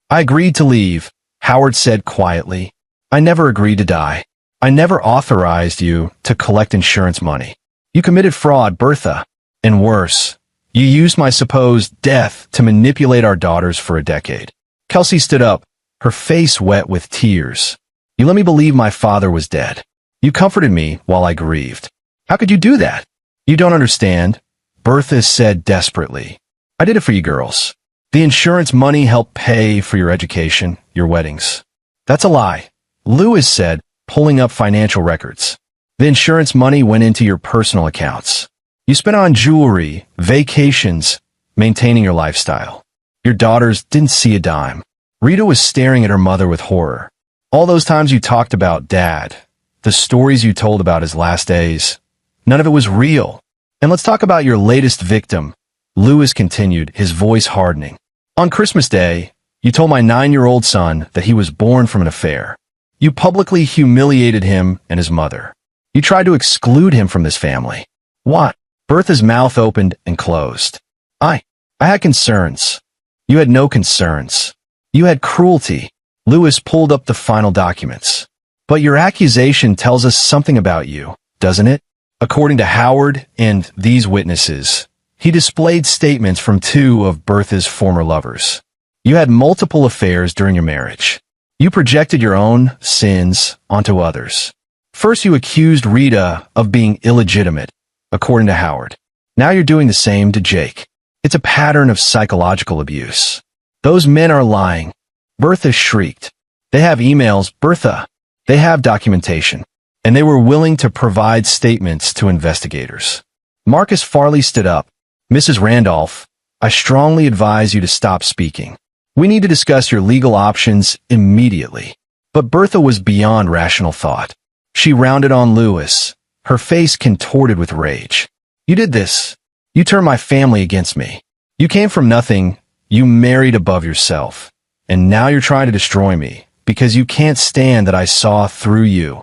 I agreed to leave, Howard said quietly. I never agreed to die. I never authorized you to collect insurance money. You committed fraud, Bertha. And worse, you used my supposed death to manipulate our daughters for a decade. Kelsey stood up, her face wet with tears. You let me believe my father was dead. You comforted me while I grieved. How could you do that? You don't understand, Bertha said desperately. I did it for you girls. The insurance money helped pay for your education, your weddings. That's a lie, Lewis said, pulling up financial records. The insurance money went into your personal accounts. You spent on jewelry, vacations, maintaining your lifestyle. Your daughters didn't see a dime. Rita was staring at her mother with horror. All those times you talked about Dad, the stories you told about his last days, none of it was real. And let's talk about your latest victim, Lewis continued, his voice hardening. On Christmas Day, you told my 9-year-old son that he was born from an affair. You publicly humiliated him and his mother. You tried to exclude him from this family. What? Bertha's mouth opened and closed. I had concerns. You had no concerns. You had cruelty. Lewis pulled up the final documents. But your accusation tells us something about you, doesn't it? According to Howard and these witnesses, he displayed statements from 2 of Bertha's former lovers. You had multiple affairs during your marriage. You projected your own sins onto others. First, you accused Rita of being illegitimate, according to Howard. Now you're doing the same to Jake. It's a pattern of psychological abuse. Those men are lying. Bertha shrieked. They have emails, Bertha. They have documentation. And they were willing to provide statements to investigators. Marcus Farley stood up. Mrs. Randolph, I strongly advise you to stop speaking. We need to discuss your legal options immediately. But Bertha was beyond rational thought. She rounded on Lewis, her face contorted with rage. You did this. You turned my family against me. You came from nothing. You married above yourself. And now you're trying to destroy me because you can't stand that I saw through you.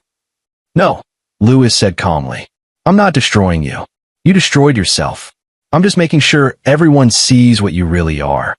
No, Lewis said calmly. I'm not destroying you. You destroyed yourself. I'm just making sure everyone sees what you really are.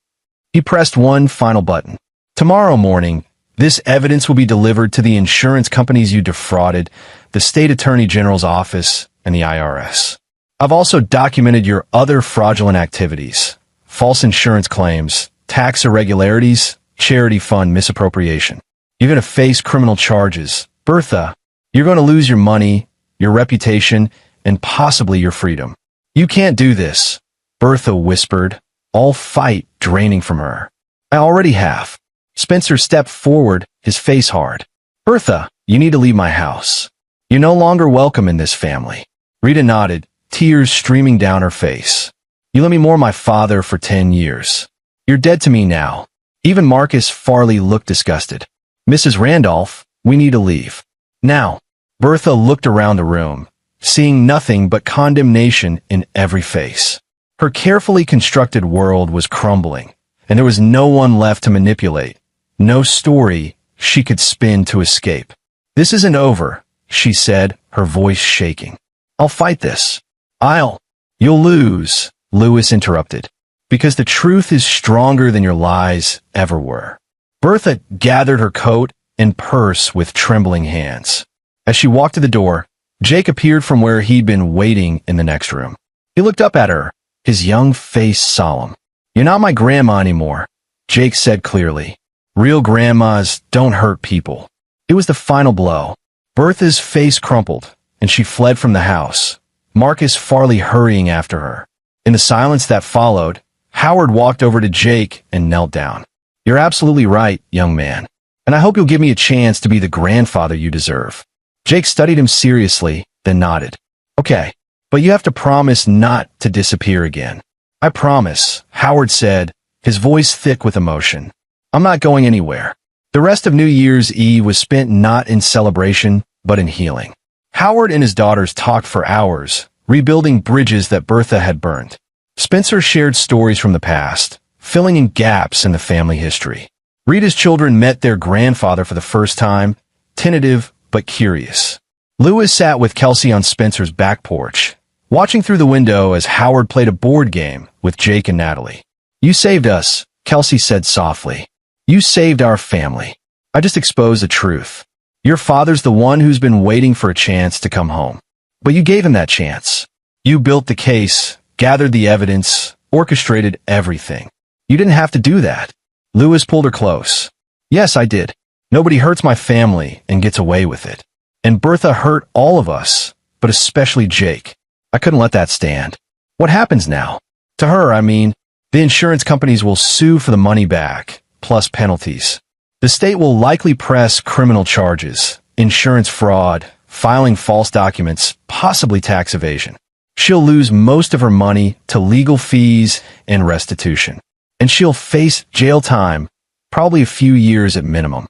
He pressed one final button. Tomorrow morning, this evidence will be delivered to the insurance companies you defrauded, the state attorney general's office, and the IRS. I've also documented your other fraudulent activities, false insurance claims, tax irregularities, charity fund misappropriation. You're going to face criminal charges. Bertha, You're going to lose your money, your reputation, and possibly your freedom. You can't do this, Bertha whispered, all fight draining from her. I already have. Spencer stepped forward, his face hard. Bertha, you need to leave my house. You're no longer welcome in this family. Rita nodded, tears streaming down her face. You let me mourn my father for 10 years. You're dead to me now. Even Marcus Farley looked disgusted. Mrs. Randolph, we need to leave. Now. Bertha looked around the room, seeing nothing but condemnation in every face. Her carefully constructed world was crumbling, and there was no one left to manipulate, no story she could spin to escape. This isn't over, she said, her voice shaking. I'll fight this. You'll lose, Lewis interrupted, because the truth is stronger than your lies ever were. Bertha gathered her coat and purse with trembling hands. As she walked to the door, Jake appeared from where he'd been waiting in the next room. He looked up at her, his young face solemn. You're not my grandma anymore, Jake said clearly. Real grandmas don't hurt people. It was the final blow. Bertha's face crumpled, and she fled from the house, Marcus Farley hurrying after her. In the silence that followed, Howard walked over to Jake and knelt down. You're absolutely right, young man, and I hope you'll give me a chance to be the grandfather you deserve. Jake studied him seriously, then nodded. Okay, but you have to promise not to disappear again. I promise, Howard said, his voice thick with emotion. I'm not going anywhere. The rest of New Year's Eve was spent not in celebration, but in healing. Howard and his daughters talked for hours, rebuilding bridges that Bertha had burned. Spencer shared stories from the past, filling in gaps in the family history. Rita's children met their grandfather for the first time, tentative but curious. Lewis sat with Kelsey on Spencer's back porch, watching through the window as Howard played a board game with Jake and Natalie. You saved us, Kelsey said softly. You saved our family. I just exposed the truth. Your father's the one who's been waiting for a chance to come home. But you gave him that chance. You built the case, gathered the evidence, orchestrated everything. You didn't have to do that. Lewis pulled her close. Yes, I did. Nobody hurts my family and gets away with it. And Bertha hurt all of us, but especially Jake. I couldn't let that stand. What happens now? To her, I mean, the insurance companies will sue for the money back, plus penalties. The state will likely press criminal charges, insurance fraud, filing false documents, possibly tax evasion. She'll lose most of her money to legal fees and restitution. And she'll face jail time, probably a few years at minimum.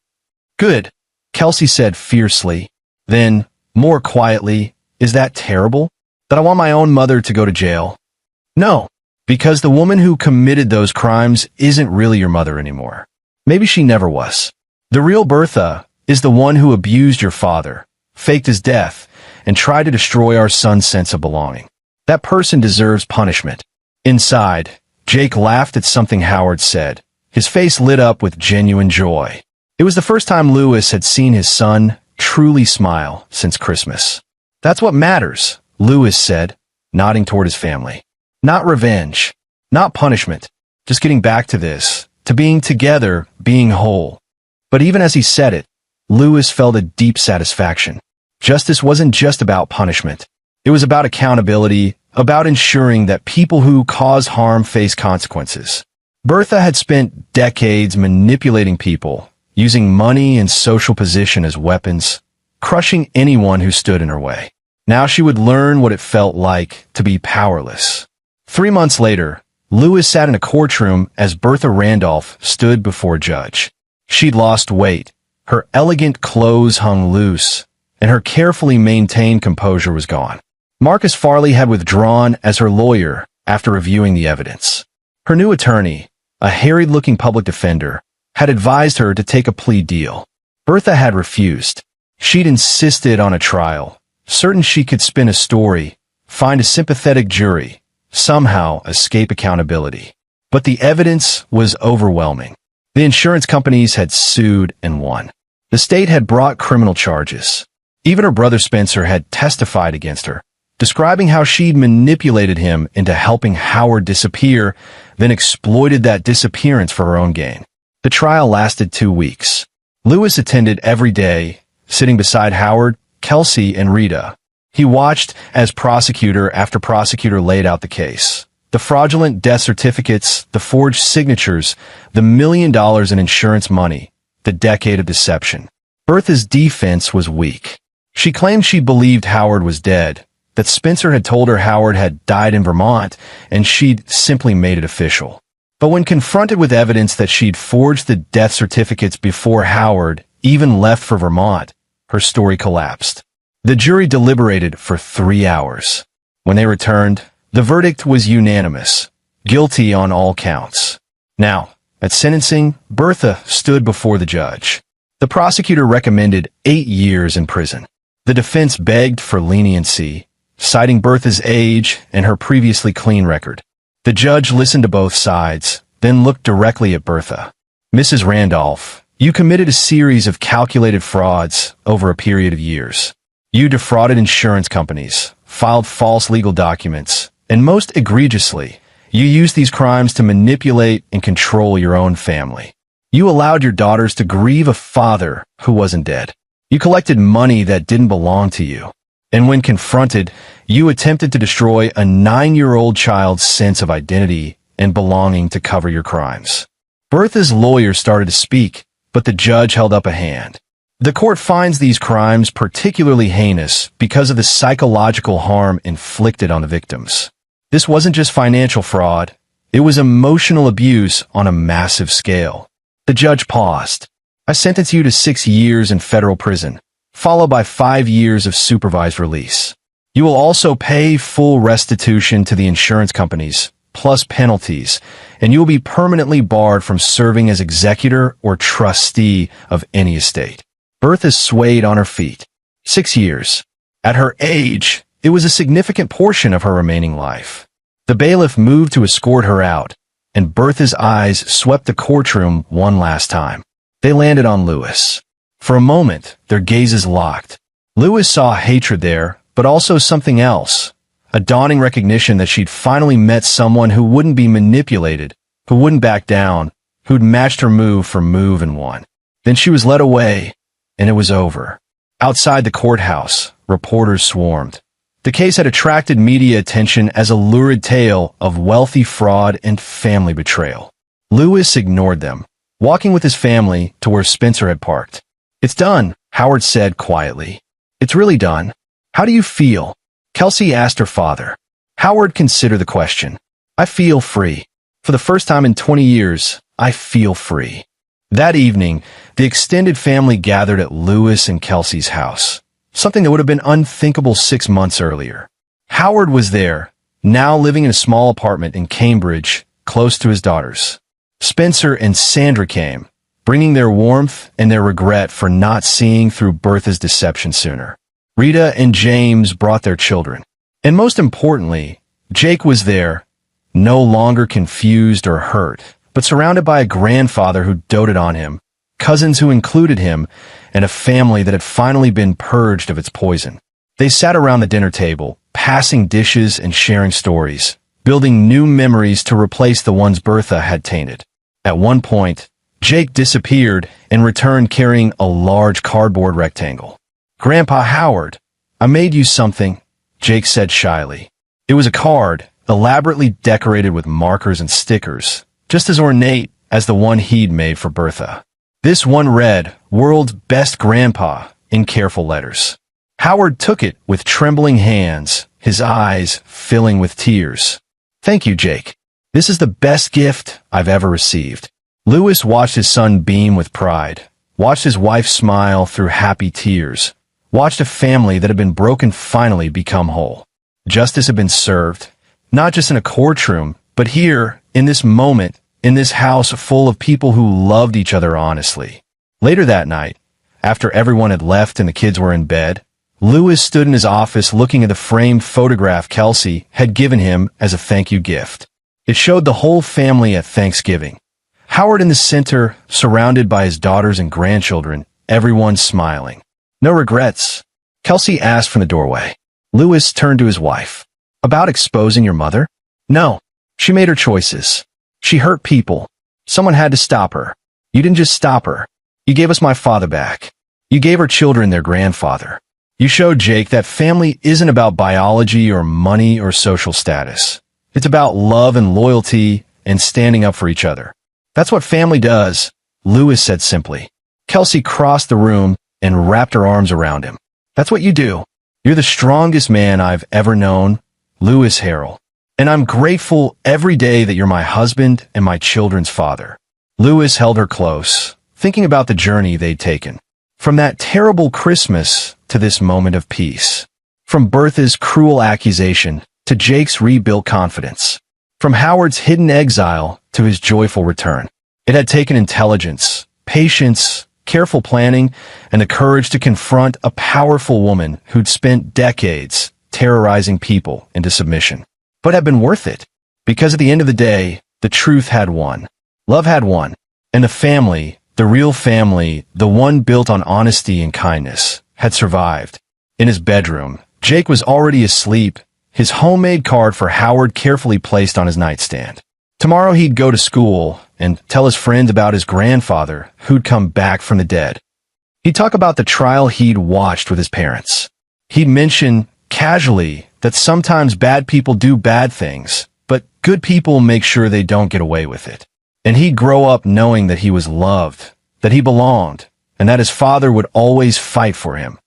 Good, Kelsey said fiercely. Then, more quietly, is that terrible? That I want my own mother to go to jail? No, because the woman who committed those crimes isn't really your mother anymore. Maybe she never was. The real Bertha is the one who abused your father, faked his death, and tried to destroy our son's sense of belonging. That person deserves punishment. Inside, Jake laughed at something Howard said. His face lit up with genuine joy. It was the first time Lewis had seen his son truly smile since Christmas. That's what matters, Lewis said, nodding toward his family. Not revenge, not punishment, just getting back to this, to being together, being whole. But even as he said it, Lewis felt a deep satisfaction. Justice wasn't just about punishment. It was about accountability, about ensuring that people who cause harm face consequences. Bertha had spent decades manipulating people, using money and social position as weapons, crushing anyone who stood in her way. Now she would learn what it felt like to be powerless. 3 months later, Lewis sat in a courtroom as Bertha Randolph stood before a judge. She'd lost weight, her elegant clothes hung loose, and her carefully maintained composure was gone. Marcus Farley had withdrawn as her lawyer after reviewing the evidence. Her new attorney, a harried-looking public defender, had advised her to take a plea deal. Bertha had refused. She'd insisted on a trial, certain she could spin a story, find a sympathetic jury, somehow escape accountability. But the evidence was overwhelming. The insurance companies had sued and won. The state had brought criminal charges. Even her brother Spencer had testified against her, describing how she'd manipulated him into helping Howard disappear, then exploited that disappearance for her own gain. The trial lasted 2 weeks. Lewis attended every day, sitting beside Howard, Kelsey and Rita. He watched as prosecutor after prosecutor laid out the case. The fraudulent death certificates, the forged signatures, the $1 million in insurance money, the decade of deception. Bertha's defense was weak. She claimed she believed Howard was dead, that Spencer had told her Howard had died in Vermont, and she'd simply made it official. But when confronted with evidence that she'd forged the death certificates before Howard even left for Vermont, her story collapsed. The jury deliberated for 3 hours. When they returned, the verdict was unanimous, guilty on all counts. Now, at sentencing, Bertha stood before the judge. The prosecutor recommended 8 years in prison. The defense begged for leniency, citing Bertha's age and her previously clean record. The judge listened to both sides, then looked directly at Bertha. "Mrs. Randolph, you committed a series of calculated frauds over a period of years. You defrauded insurance companies, filed false legal documents, and most egregiously, you used these crimes to manipulate and control your own family. You allowed your daughters to grieve a father who wasn't dead. You collected money that didn't belong to you. And when confronted, you attempted to destroy a 9-year-old child's sense of identity and belonging to cover your crimes." Bertha's lawyer started to speak, but the judge held up a hand. "The court finds these crimes particularly heinous because of the psychological harm inflicted on the victims. This wasn't just financial fraud, it was emotional abuse on a massive scale." The judge paused. "I sentence you to 6 years in federal prison, followed by 5 years of supervised release. You will also pay full restitution to the insurance companies, plus penalties, and you will be permanently barred from serving as executor or trustee of any estate." Bertha swayed on her feet. 6 years. At her age, it was a significant portion of her remaining life. The bailiff moved to escort her out, and Bertha's eyes swept the courtroom one last time. They landed on Lewis. For a moment, their gazes locked. Lewis saw hatred there, but also something else. A dawning recognition that she'd finally met someone who wouldn't be manipulated, who wouldn't back down, who'd matched her move for move and won. Then she was led away, and it was over. Outside the courthouse, reporters swarmed. The case had attracted media attention as a lurid tale of wealthy fraud and family betrayal. Lewis ignored them, walking with his family to where Spencer had parked. "It's done," Howard said quietly. "It's really done. How do you feel?" Kelsey asked her father. Howard considered the question. "I feel free. For the first time in 20 years, I feel free." That evening, the extended family gathered at Lewis and Kelsey's house, something that would have been unthinkable 6 months earlier. Howard was there, now living in a small apartment in Cambridge, close to his daughters. Spencer and Sandra came, bringing their warmth and their regret for not seeing through Bertha's deception sooner. Rita and James brought their children. And most importantly, Jake was there, no longer confused or hurt, but surrounded by a grandfather who doted on him, cousins who included him, and a family that had finally been purged of its poison. They sat around the dinner table, passing dishes and sharing stories, building new memories to replace the ones Bertha had tainted. At one point, Jake disappeared and returned carrying a large cardboard rectangle. "Grandpa Howard, I made you something," Jake said shyly. It was a card, elaborately decorated with markers and stickers, just as ornate as the one he'd made for Bertha. This one read, "World's Best Grandpa," in careful letters. Howard took it with trembling hands, his eyes filling with tears. "Thank you, Jake. This is the best gift I've ever received." Lewis watched his son beam with pride, watched his wife smile through happy tears, watched a family that had been broken finally become whole. Justice had been served, not just in a courtroom, but here, in this moment, in this house full of people who loved each other honestly. Later that night, after everyone had left and the kids were in bed, Lewis stood in his office looking at the framed photograph Kelsey had given him as a thank you gift. It showed the whole family at Thanksgiving. Howard in the center, surrounded by his daughters and grandchildren, everyone smiling. "No regrets?" Kelsey asked from the doorway. Lewis turned to his wife. "About exposing your mother?" "No. She made her choices. She hurt people. Someone had to stop her. You didn't just stop her. You gave us my father back. You gave her children their grandfather. You showed Jake that family isn't about biology or money or social status. It's about love and loyalty and standing up for each other. That's what family does, Lewis said simply. Kelsey crossed the room and wrapped her arms around him. That's what you do. You're the strongest man I've ever known, Lewis Harrell. And I'm grateful every day that you're my husband and my children's father. Lewis held her close, thinking about the journey they'd taken. From that terrible Christmas to this moment of peace. From Bertha's cruel accusation to Jake's rebuilt confidence. From Howard's hidden exile to his joyful return. It had taken intelligence, patience, careful planning, and the courage to confront a powerful woman who'd spent decades terrorizing people into submission. But had been worth it. Because at the end of the day, the truth had won. Love had won. And the family, the real family, the one built on honesty and kindness, had survived. In his bedroom, Jake was already asleep, his homemade card for Howard carefully placed on his nightstand. Tomorrow he'd go to school and tell his friends about his grandfather who'd come back from the dead. He'd talk about the trial he'd watched with his parents. He'd mention casually that sometimes bad people do bad things, but good people make sure they don't get away with it. And he'd grow up knowing that he was loved, that he belonged, and that his father would always fight for him.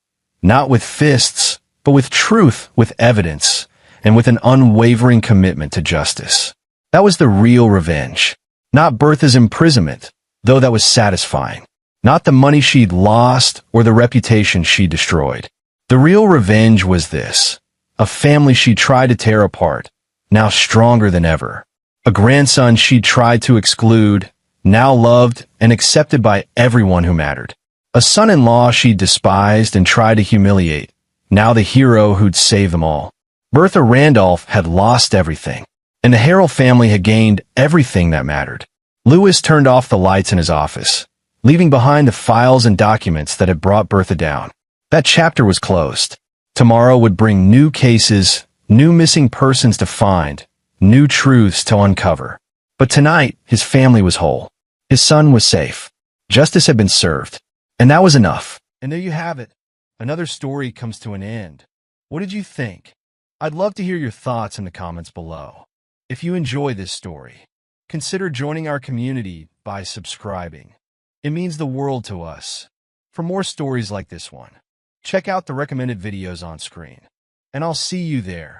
Not with fists, but with truth, with evidence, and with an unwavering commitment to justice. That was the real revenge. Not Bertha's imprisonment, though that was satisfying. Not the money she'd lost or the reputation she destroyed. The real revenge was this. A family she tried to tear apart, now stronger than ever. A grandson she'd tried to exclude, now loved and accepted by everyone who mattered. A son-in-law she'd despised and tried to humiliate, now the hero who'd save them all. Bertha Randolph had lost everything, and the Harrell family had gained everything that mattered. Lewis turned off the lights in his office, leaving behind the files and documents that had brought Bertha down. That chapter was closed. Tomorrow would bring new cases, new missing persons to find, new truths to uncover. But tonight, his family was whole. His son was safe. Justice had been served. And that was enough. And there you have it. Another story comes to an end. What did you think? I'd love to hear your thoughts in the comments below. If you enjoy this story, consider joining our community by subscribing. It means the world to us. For more stories like this one, check out the recommended videos on screen. And I'll see you there.